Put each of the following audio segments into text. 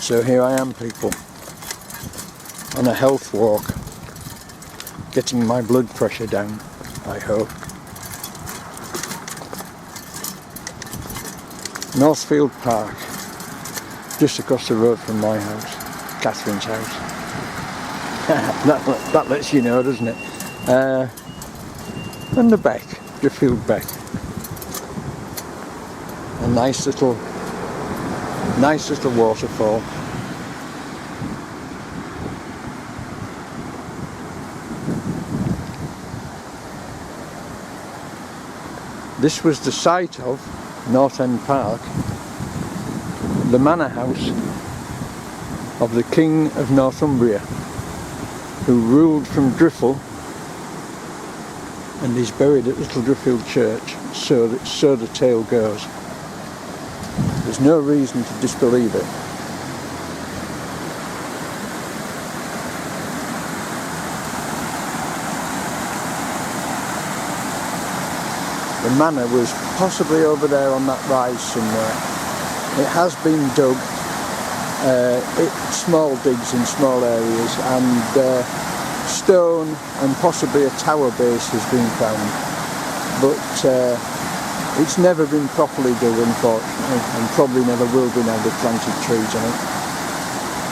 So here I am, people, on a health walk, getting my blood pressure down, I hope. Northfield Park, just across the road from my house, Catherine's house. that lets you know, doesn't it? And the beck, Driffield Beck. A nice little waterfall. This was the site of North End Park, the manor house of the King of Northumbria, who ruled from Driffield and is buried at Little Driffield Church, so the tale goes. There's no reason to disbelieve it. The manor was possibly over there on that rise somewhere. It has been dug, small digs in small areas, and stone and possibly a tower base has been found. But it's never been properly dug, unfortunately, and probably never will be now they've planted trees on it.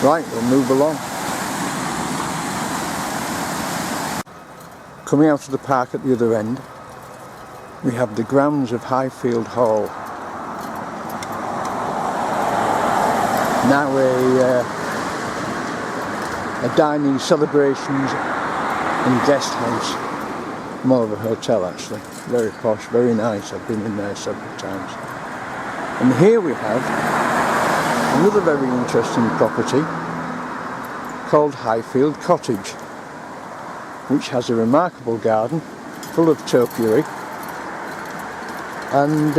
Right, we'll move along. Coming out of the park at the other end, we have the grounds of Highfield Hall. Now a dining, celebrations and guest house. More of a hotel actually. Very posh, very nice. I've been in there several times. And here we have another very interesting property called Highfield Cottage, which has a remarkable garden full of topiary. And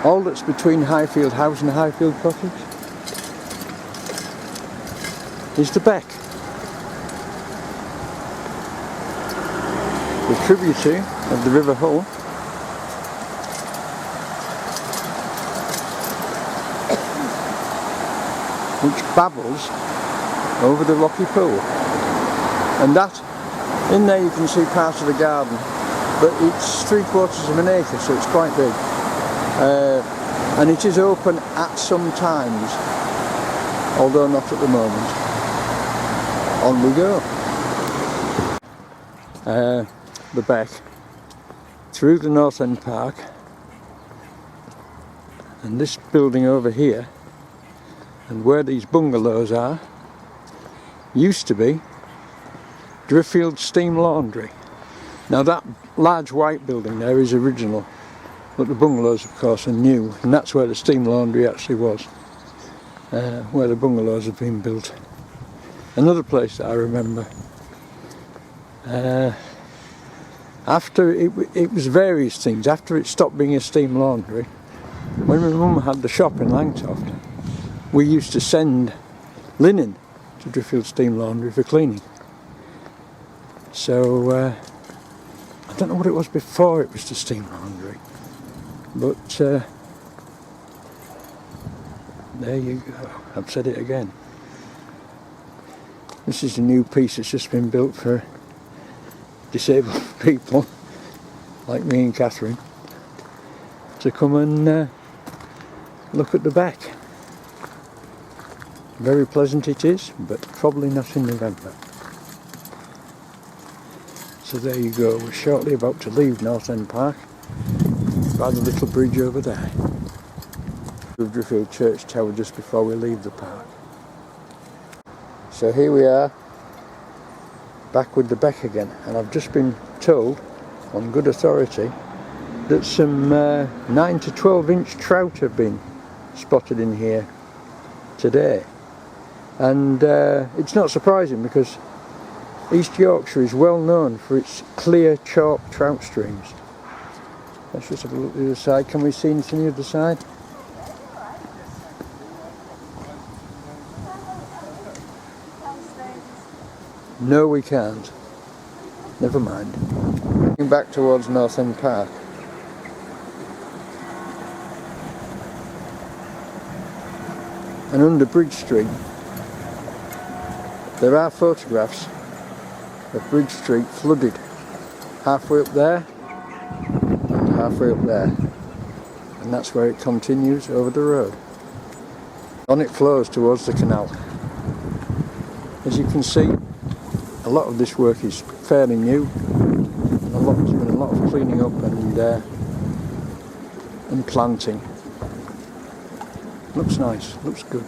all that's between Highfield House and Highfield Cottage is the beck. The tributary of the River Hull, which babbles over the rocky pool. And that, in there you can see part of the garden. But it's 3/4 of an acre, so it's quite big. And it is open at some times, although not at the moment. On we go. The beck, through the North End Park, and this building over here, and where these bungalows are, used to be Driffield Steam Laundry. Now that large white building there is original, but the bungalows of course are new, and that's where the steam laundry actually was, where the bungalows have been built. Another place that I remember, after it was various things. After it stopped being a steam laundry, when my mum had the shop in Langtoft, we used to send linen to Driffield Steam Laundry for cleaning. So I don't know what it was before it was the steam laundry, but there you go, I've said it again. This is a new piece that's just been built for disabled people like me and Catherine to come and look at the beck. Very pleasant it is, but probably not in November. So there you go, we're shortly about to leave North End Park by the little bridge over there. Driffield Church Tower just before we leave the park. So here we are, back with the beck again, and I've just been told, on good authority, that some 9 to 12 inch trout have been spotted in here today. And it's not surprising because East Yorkshire is well known for its clear chalk trout streams. Let's just have a look at the other side. Can we see anything on the other side? No, we can't. Never mind. Going back towards North End Park. and under Bridge Street there are photographs of Bridge Street flooded, halfway up there and halfway up there, and that's where it continues over the road. On it flows towards the canal. As you can see, a lot of this work is fairly new, and there's been a lot of cleaning up and planting. Looks nice, looks good.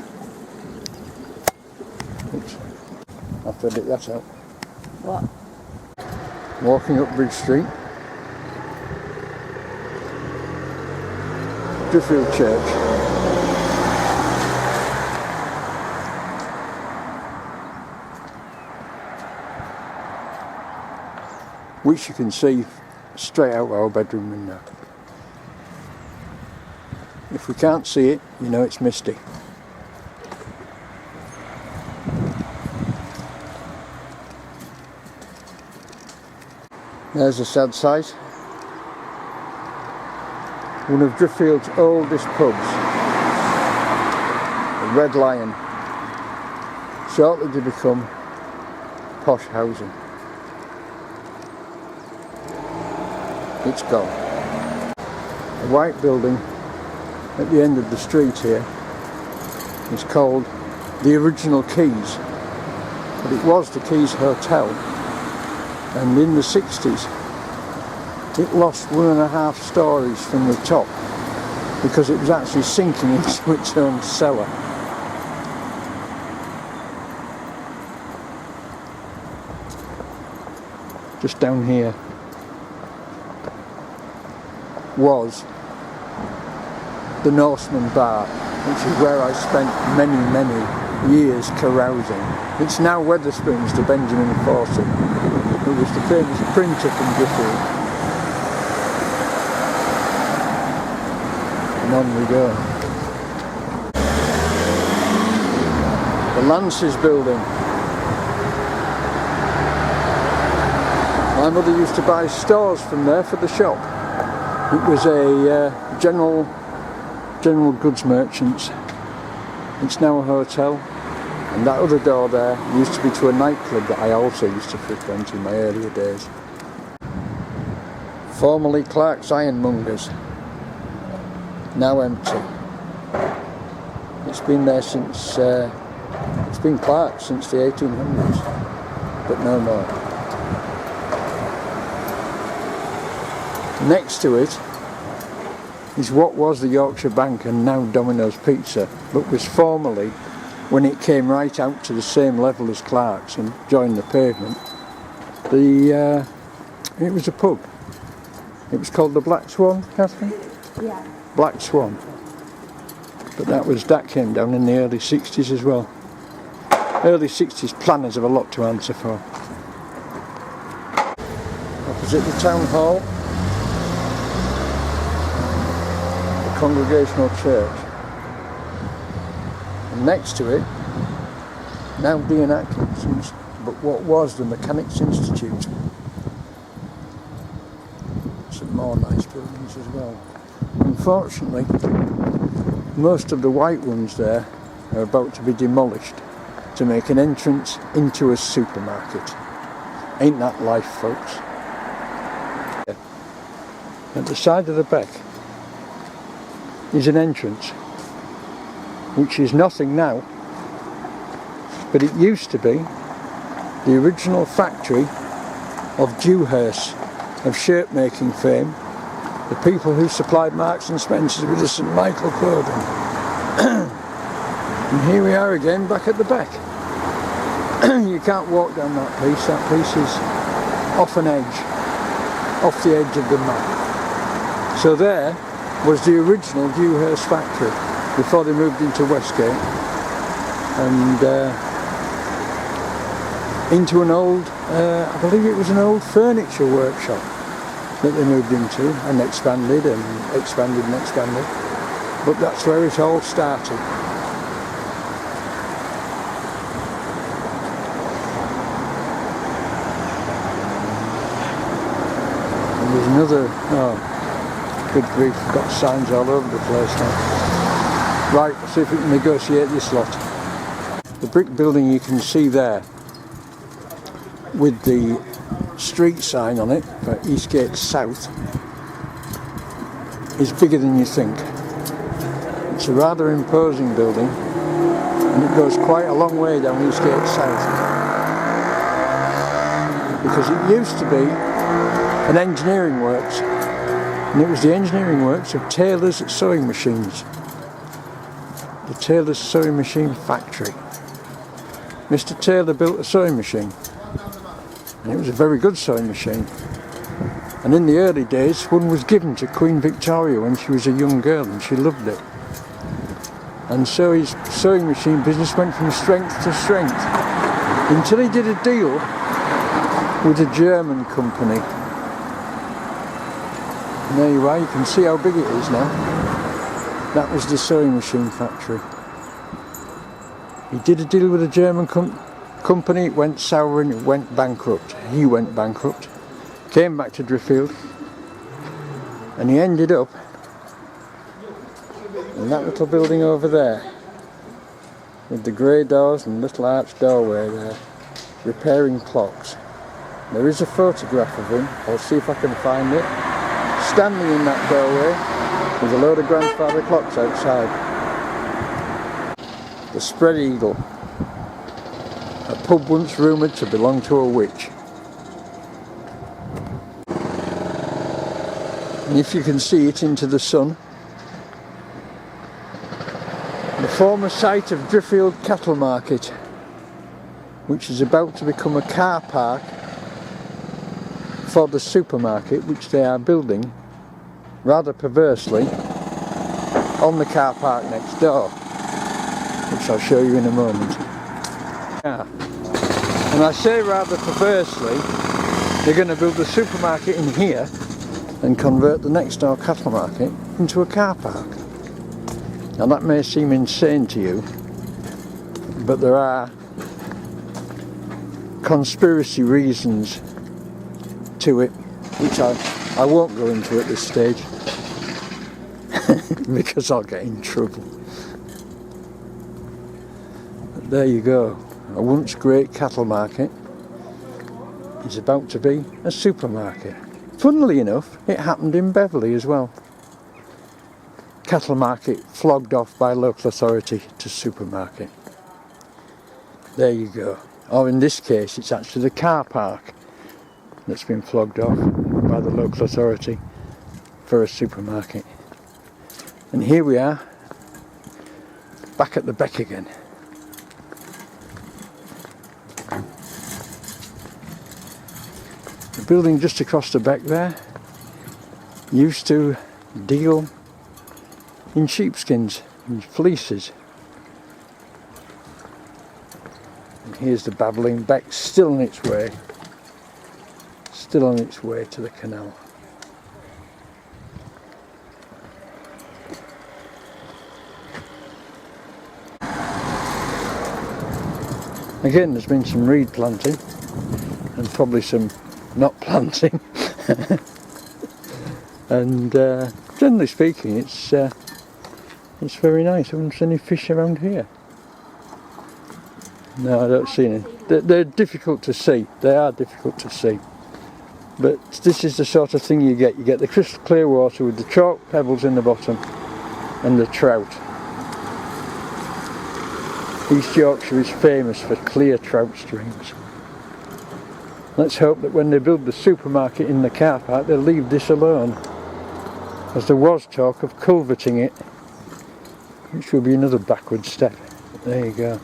Oops, I have to edit that out. What? Walking up Bridge Street, Driffield Church. Which you can see straight out our bedroom window. If we can't see it, you know it's misty. There's a sad sight. One of Driffield's oldest pubs, the Red Lion, shortly to become posh housing. It's gone. The white building at the end of the street here is called the Original Keys, but it was the Keys Hotel, and in the 60s it lost 1.5 stories from the top because it was actually sinking into its own cellar. Just down here was the Norseman Bar, which is where I spent many years carousing. It's now Weatherspoons to Benjamin Fawcett, who was the famous printer from Driffield. And on we go. The Lances building. My mother used to buy stores from there for the shop. It was a general goods merchants. It's now a hotel, and that other door there used to be to a nightclub that I also used to frequent in my earlier days. Formerly Clark's Ironmongers, now empty. It's been there since, it's been Clark's since the 1800s, but no more. Next to it is what was the Yorkshire Bank and now Domino's Pizza, but was formerly, when it came right out to the same level as Clark's and joined the pavement, it was a pub. It was called the Black Swan, Catherine? Yeah. Black Swan. But that came down in the early 60s as well. Early 60s planners have a lot to answer for. Opposite the town hall, Congregational Church, and next to it, now Dean Atkinson's, but what was the Mechanics Institute. Some more nice buildings as well. Unfortunately, most of the white ones there are about to be demolished to make an entrance into a supermarket. Ain't that life, folks? At the side of the beck is an entrance, which is nothing now, but it used to be the original factory of Dewhurst, of shirt making fame, the people who supplied Marks and Spencer's with the St Michael clothing. And here we are again, back at the back. You can't walk down that piece is off the edge of the map. So there was the original Dewhurst factory before they moved into Westgate, and into an old, I believe it was an old furniture workshop that they moved into and expanded and expanded and expanded, but that's where it all started. And there's another, oh, good grief, got signs all over the place now. Right, let's see if we can negotiate this lot. The brick building you can see there with the street sign on it for Eastgate South is bigger than you think. It's a rather imposing building and it goes quite a long way down Eastgate South, because it used to be an engineering works, and it was the engineering works of Taylor's sewing machines. The Taylor's sewing machine factory. Mr. Taylor built a sewing machine, and it was a very good sewing machine. And in the early days, one was given to Queen Victoria when she was a young girl, and she loved it. And so his sewing machine business went from strength to strength until he did a deal with a German company. And there you are, you can see how big it is now. That was the sewing machine factory. He did a deal with a German company, it went sour and it went bankrupt. He went bankrupt, came back to Driffield, and he ended up in that little building over there with the grey doors and little arched doorway there, repairing clocks. There is a photograph of him, I'll see if I can find it, standing in that doorway with a load of grandfather clocks outside. The Spread Eagle, a pub once rumoured to belong to a witch. And if you can see it into the sun, the former site of Driffield Cattle Market, which is about to become a car park for the supermarket, which they are building, rather perversely, on the car park next door, which I'll show you in a moment. Yeah. And I say rather perversely, they're going to build the supermarket in here and convert the next door cattle market into a car park. Now that may seem insane to you, but there are conspiracy reasons to it, which I won't go into at this stage because I'll get in trouble. But there you go, a once great cattle market is about to be a supermarket. Funnily enough, it happened in Beverley as well. Cattle market flogged off by local authority to supermarket. There you go. Or in this case, it's actually the car park that's been flogged off by the local authority for a supermarket. And here we are, back at the beck again. The building just across the beck there used to deal in sheepskins and fleeces. And here's the babbling beck, still on its way to the canal. Again, there's been some reed planting and probably some not planting and generally speaking it's very nice. I haven't seen any fish around here. No, I don't see any. They're difficult to see. They are difficult to see. But this is the sort of thing you get. You get the crystal clear water with the chalk pebbles in the bottom and the trout. East Yorkshire is famous for clear trout streams. Let's hope that when they build the supermarket in the car park they'll leave this alone, as there was talk of culverting it, which will be another backward step. But there you go.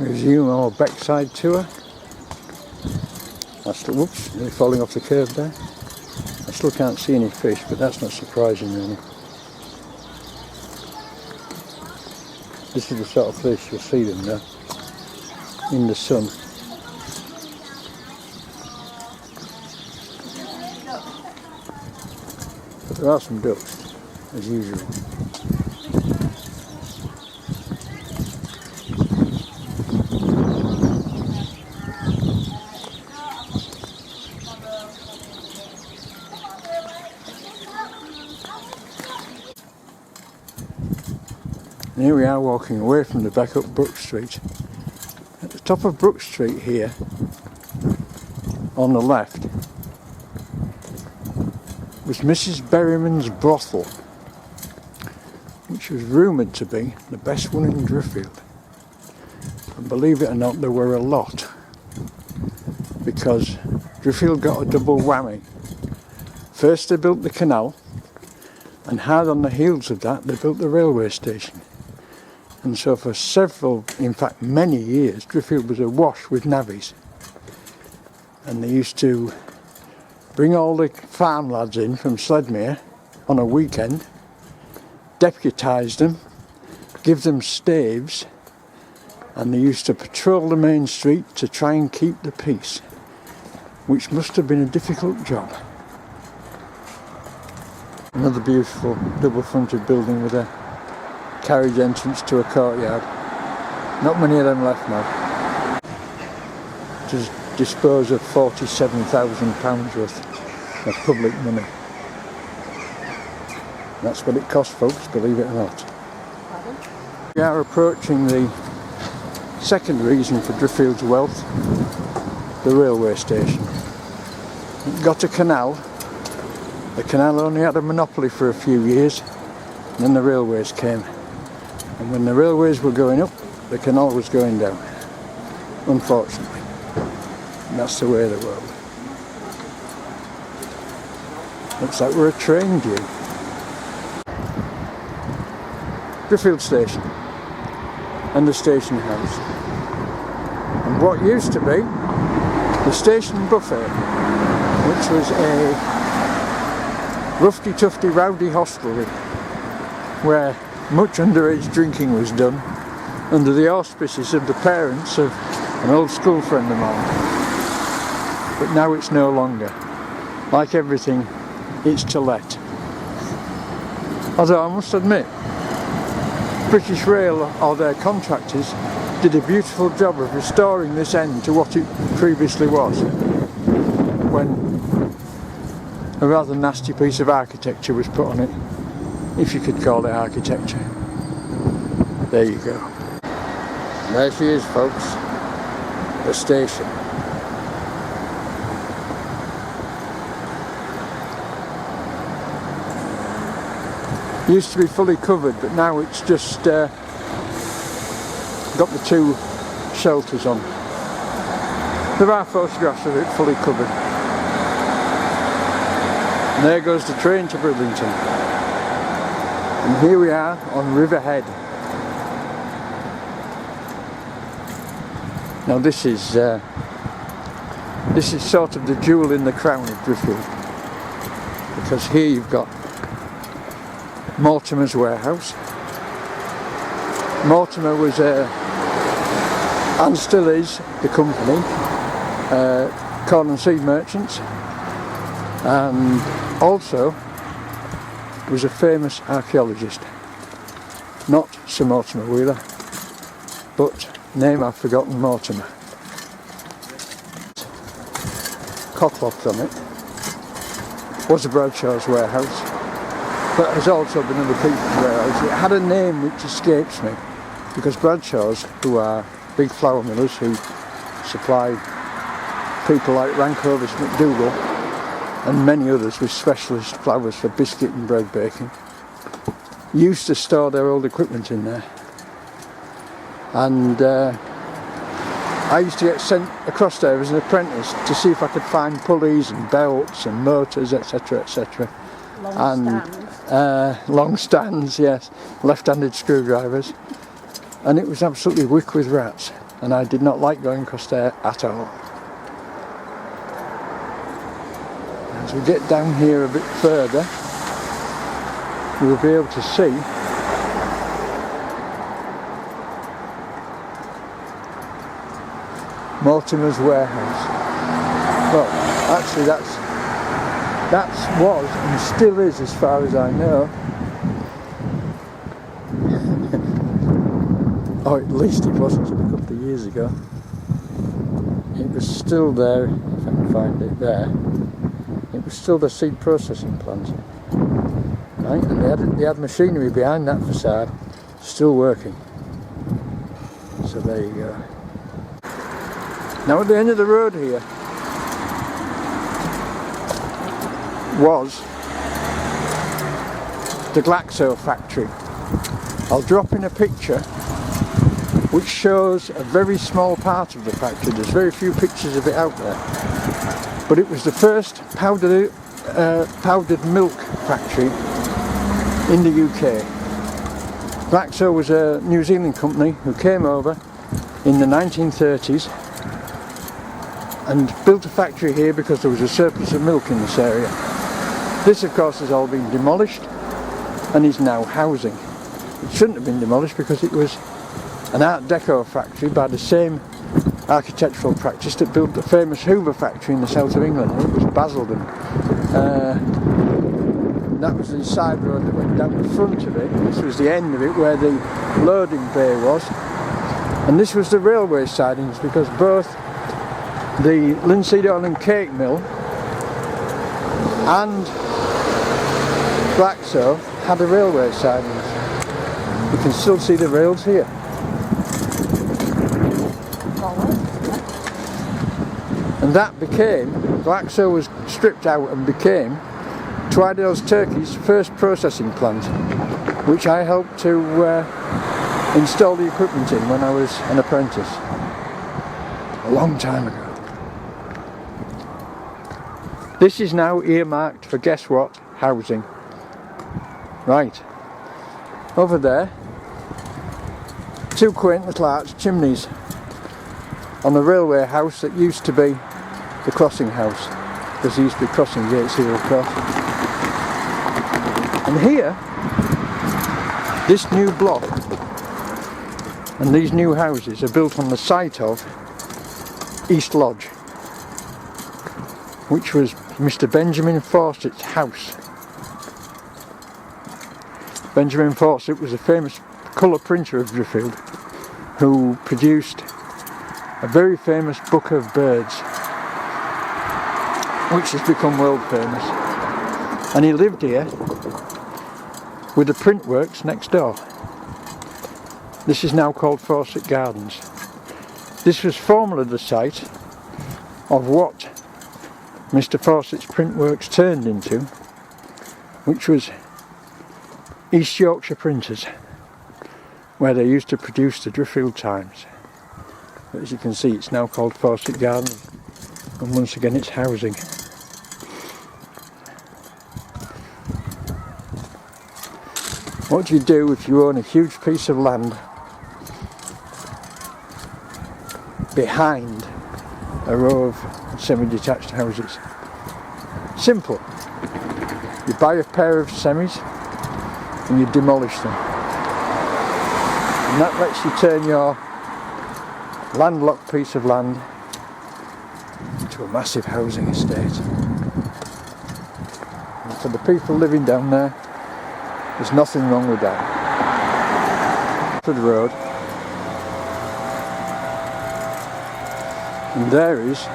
Resume our backside tour. Whoops, nearly falling off the curb there. I still can't see any fish, but that's not surprising really. This is the sort of place you'll see them there, in the sun. But there are some ducks, as usual. And here we are walking away from the back up Brook Street. At the top of Brook Street here, on the left, was Mrs. Berryman's brothel, which was rumoured to be the best one in Driffield. And believe it or not, there were a lot, because Driffield got a double whammy. First they built the canal, and hard on the heels of that they built the railway station. And so for several, in fact many years, Driffield was awash with navvies. And they used to bring all the farm lads in from Sledmere on a weekend, deputise them, give them staves, and they used to patrol the main street to try and keep the peace, which must have been a difficult job. Another beautiful double-fronted building with a carriage entrance to a courtyard. Not many of them left now. To dispose of £47,000 worth of public money. That's what it cost, folks, believe it or not. We are approaching the second reason for Driffield's wealth, the railway station. It got a canal. The canal only had a monopoly for a few years, and then the railways came. And when the railways were going up, the canal was going down, unfortunately. And that's the way of the world. Looks like we're a train due. Driffield Station and the station house. And what used to be the station buffet, which was a roughy-tufty rowdy hostelry where much underage drinking was done under the auspices of the parents of an old school friend of mine. But now it's no longer. Like everything, it's to let. Although I must admit, British Rail or their contractors did a beautiful job of restoring this end to what it previously was, when a rather nasty piece of architecture was put on it, if you could call it architecture. There you go. And there she is, folks, the station. Used to be fully covered, but now it's just got the two shelters on. There are photographs of it fully covered. And there goes the train to Bridlington. And here we are on Riverhead. Now this is sort of the jewel in the crown of Driffield, because here you've got Mortimer's warehouse. Mortimer was and still is the company, corn and seed merchants, and also was a famous archaeologist. Not Sir Mortimer Wheeler, but name I've forgotten, Mortimer. Cockloft on it was a Bradshaw's warehouse, but has also been other people's warehouse. It had a name which escapes me, because Bradshaw's, who are big flour millers who supply people like Rankovis McDougall and many others with specialist flours for biscuit and bread baking, used to store their old equipment in there. And I used to get sent across there as an apprentice to see if I could find pulleys and belts and motors, etc, etc. Long stands, yes, left-handed screwdrivers. And it was absolutely wick with rats, and I did not like going across there at all. As we get down here a bit further, we'll be able to see Mortimer's warehouse. Well, actually that was and still is, as far as I know. Or at least it wasn't a couple of years ago. It was still there, if I can find it there. It was still the seed processing plant. Right? And they had machinery behind that facade, Still working. So there you go. Now at the end of the road here was the Glaxo factory. I'll drop in a picture which shows a very small part of the factory. There's very few pictures of it out there. But it was the first powdered milk factory in the UK. Glaxo was a New Zealand company who came over in the 1930s and built a factory here because there was a surplus of milk in this area. This of course has all been demolished and is now housing. It shouldn't have been demolished because it was an Art Deco factory by the same architectural practice that built the famous Hoover factory in the south of England. It was Basildon. That was the side road that went down the front of it. This was the end of it where the loading bay was. And this was the railway sidings because both the Linseed Oil and Cake Mill and Glaxo had a railway sidings. You can still see the rails here. And that became, Glaxo was stripped out and became Twydale's Turkey's first processing plant, which I helped to install the equipment in when I was an apprentice, a long time ago. This is now earmarked for, guess what, housing. Right, over there, two quaint little arched chimneys on the railway house that used to be the crossing house, because there used to be crossing gates here of course. And here, this new block and these new houses are built on the site of East Lodge, which was Mr. Benjamin Fawcett's house. Benjamin Fawcett was a famous colour printer of Driffield who produced a very famous book of birds which has become world famous, and he lived here with the print works next door. This is now called Fawcett Gardens. This was formerly the site of what Mr. Fawcett's print works turned into, which was East Yorkshire Printers, where they used to produce the Driffield Times. But as you can see, it's now called Fawcett Gardens, and once again it's housing. What do you do if you own a huge piece of land behind a row of semi-detached houses? Simple. You buy a pair of semis and you demolish them. And that lets you turn your landlocked piece of land into a massive housing estate. And for the people living down there, there's nothing wrong with that. For the road. And there is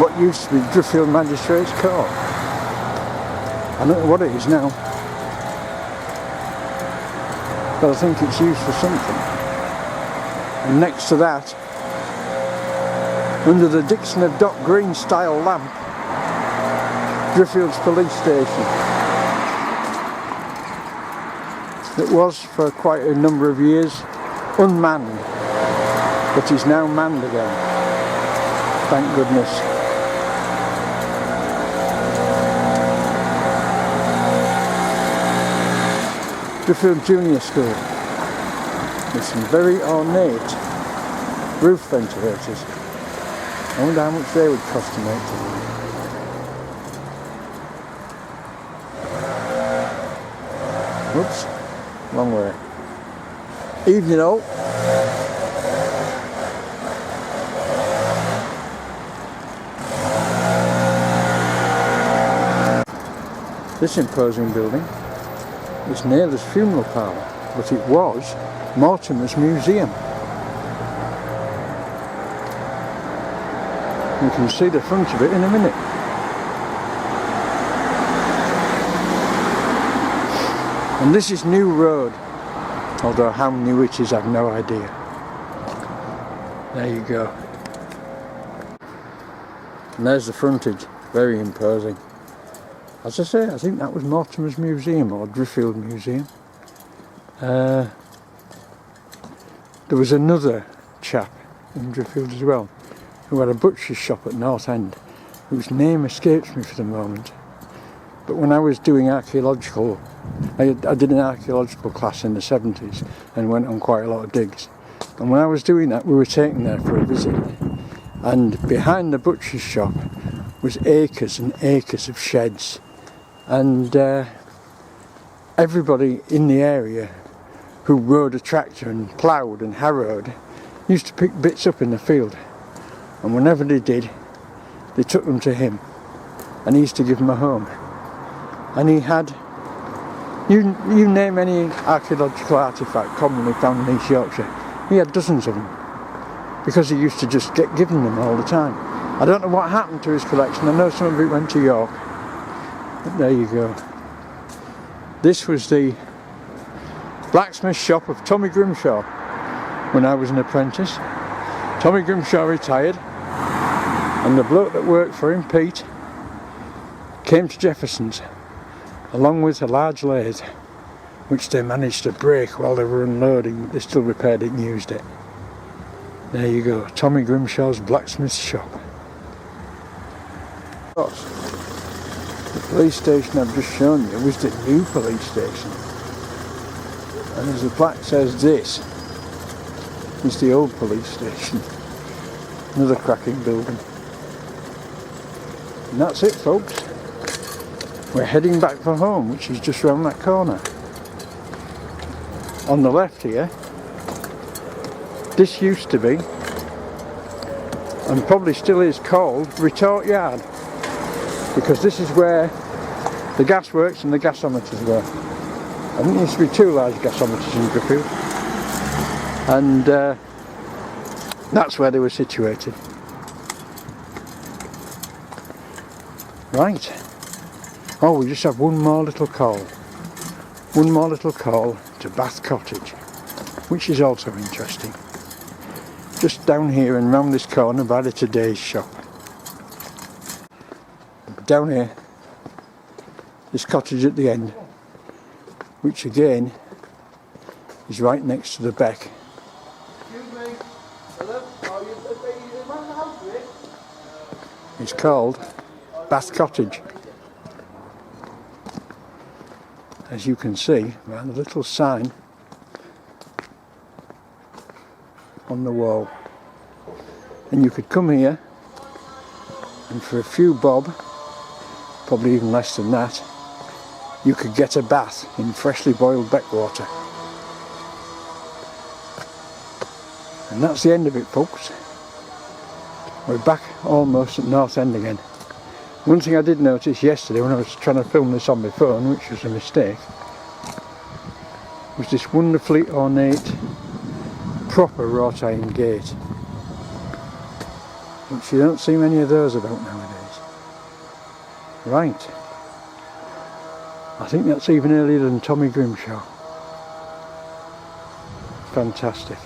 what used to be Driffield Magistrates Court. I don't know what it is now, but I think it's used for something. And next to that, under the Dixon of Dock Green style lamp, Driffield's police station. It was for quite a number of years unmanned, but is now manned again. Thank goodness. Driffield Junior School with some very ornate roof ventilators. I wonder how much they would cost to make. Whoops, long way. Evening all. This imposing building is Naylor's funeral parlour, but it was Mortimer's museum. You can see the front of it in a minute. And this is New Road. Although how new it is, I've no idea. There you go. And there's the frontage, very imposing. As I say, I think that was Mortimer's Museum or Driffield Museum. There was another chap in Driffield as well who had a butcher's shop at North End, whose name escapes me for the moment. But when I was doing archaeological, I did an archaeological class in the 70s and went on quite a lot of digs. And when I was doing that, we were taken there for a visit. And behind the butcher's shop was acres and acres of sheds. And everybody in the area who rode a tractor and ploughed and harrowed used to pick bits up in the field. And whenever they did, they took them to him. And he used to give them a home. And he had, you name any archaeological artefact commonly found in East Yorkshire, he had dozens of them. Because he used to just get given them all the time. I don't know what happened to his collection. I know some of it went to York. But there you go. This was the blacksmith shop of Tommy Grimshaw when I was an apprentice. Tommy Grimshaw retired, and the bloke that worked for him, Pete, came to Jefferson's along with a large lathe which they managed to break while they were unloading, but they still repaired it and used it. There you go, Tommy Grimshaw's blacksmith shop. The police station I've just shown you was the new police station. And as the plaque says, this is the old police station. Another cracking building. And that's it, folks. We're heading back for home, which is just round that corner. On the left here, this used to be, and probably still is, called Retort Yard, because this is where the gasworks and the gasometers were. I think there used to be 2 large gasometers in Driffield, and that's where they were situated. Right. Oh, we just have one more little call. One more little call to Bath Cottage, which is also interesting. Just down here and round this corner by the Today's shop. Down here, this cottage at the end, which again is right next to the beck. Excuse me. Hello? Are you in the house with? It's called Bath Cottage. As you can see by the little sign on the wall. And you could come here and for a few bob, probably even less than that, you could get a bath in freshly boiled beckwater. And that's the end of it, folks. We're back almost at North End again. One thing I did notice yesterday when I was trying to film this on my phone, which was a mistake, was this wonderfully ornate, proper wrought iron gate, which you don't see many of those about nowadays. Right. I think that's even earlier than Tommy Grimshaw. Fantastic.